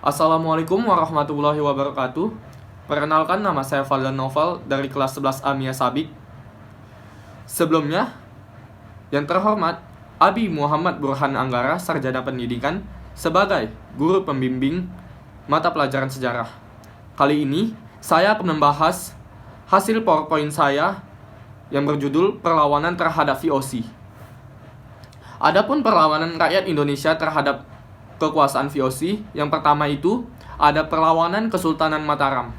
Assalamualaikum warahmatullahi wabarakatuh. Perkenalkan, nama saya Fadlan Noval dari kelas 11 Amia Sabik. Sebelumnya, yang terhormat Abi Muhammad Burhan Anggara, Sarjana Pendidikan, sebagai guru pembimbing mata pelajaran sejarah. Kali ini, saya akan membahas hasil PowerPoint saya yang berjudul Perlawanan terhadap VOC. Adapun perlawanan rakyat Indonesia terhadap kekuasaan VOC, yang pertama itu ada perlawanan Kesultanan Mataram.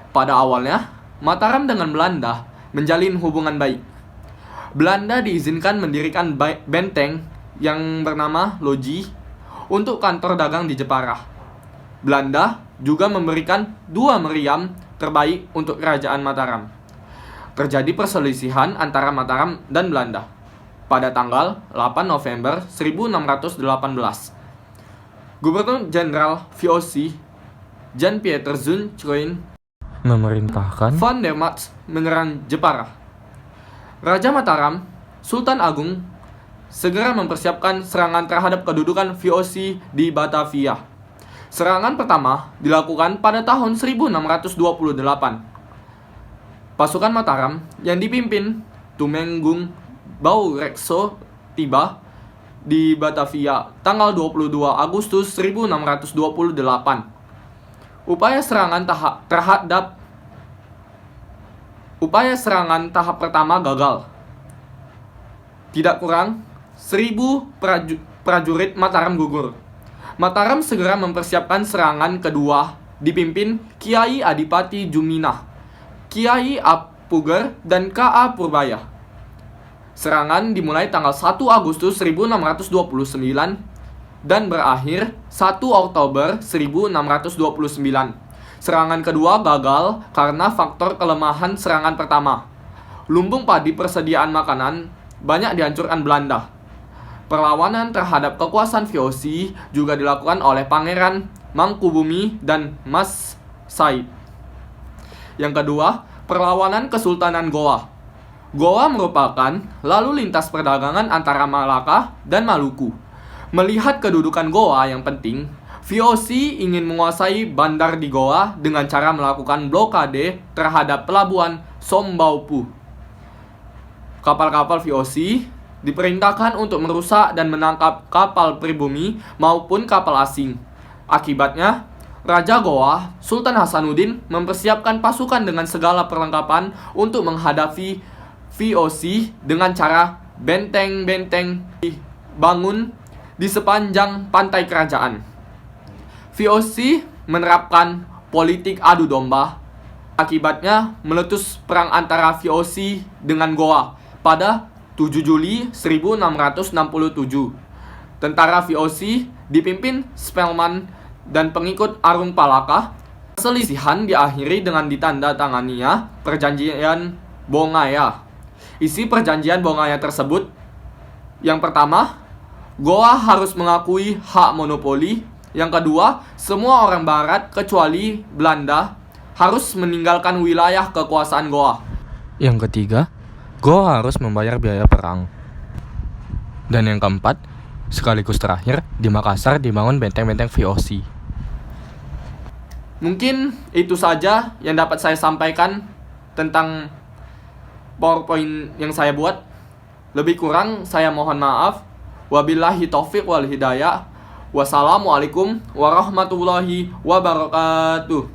Pada awalnya, Mataram dengan Belanda menjalin hubungan baik. Belanda diizinkan mendirikan benteng yang bernama Loji untuk kantor dagang di Jepara. Belanda juga memberikan 2 meriam terbaik untuk kerajaan Mataram. Terjadi perselisihan antara Mataram dan Belanda pada tanggal 8 November 1618. Gubernur Jenderal VOC Jan-Pieter Zoon-Truyn memerintahkan Van der March menyerang Jepara. Raja Mataram, Sultan Agung, segera mempersiapkan serangan terhadap kedudukan VOC di Batavia. Serangan pertama dilakukan pada tahun 1628. Pasukan Mataram yang dipimpin Tumenggung Baurekso tiba di Batavia tanggal 22 Agustus 1628. Upaya serangan tahap pertama gagal. Tidak kurang 1.000 prajurit Mataram gugur. Mataram segera mempersiapkan serangan kedua dipimpin Kiai Adipati Juminah, Kiai Apuger, dan K.A. Purbaya. Serangan dimulai tanggal 1 Agustus 1629 dan berakhir 1 Oktober 1629. Serangan kedua gagal karena faktor kelemahan serangan pertama. Lumbung padi persediaan makanan banyak dihancurkan Belanda. Perlawanan terhadap kekuasaan VOC juga dilakukan oleh Pangeran Mangkubumi dan Mas Said. Yang kedua, perlawanan Kesultanan Goa. Goa merupakan lalu lintas perdagangan antara Malaka dan Maluku. Melihat kedudukan Goa yang penting, VOC ingin menguasai bandar di Goa dengan cara melakukan blokade terhadap pelabuhan Sombaupu. Kapal-kapal VOC diperintahkan untuk merusak dan menangkap kapal pribumi maupun kapal asing. Akibatnya, Raja Goa, Sultan Hasanuddin, mempersiapkan pasukan dengan segala perlengkapan untuk menghadapi VOC dengan cara benteng-benteng dibangun di sepanjang pantai kerajaan. VOC menerapkan politik adu domba. Akibatnya meletus perang antara VOC dengan Goa pada 7 Juli 1667. Tentara VOC dipimpin Spelman dan pengikut Arung Palaka. Perselisihan diakhiri dengan ditandatanganinya Perjanjian Bongaya. Isi perjanjian Bongaya tersebut, yang pertama, Goa harus mengakui hak monopoli. Yang kedua, semua orang barat kecuali Belanda harus meninggalkan wilayah kekuasaan Goa. Yang ketiga, Goa harus membayar biaya perang. Dan yang keempat, sekaligus terakhir, di Makassar dibangun benteng-benteng VOC. Mungkin itu saja yang dapat saya sampaikan tentang PowerPoint yang saya buat. Lebih kurang saya mohon maaf. Wabillahi taufiq wal hidayah. Wassalamualaikum warahmatullahi wabarakatuh.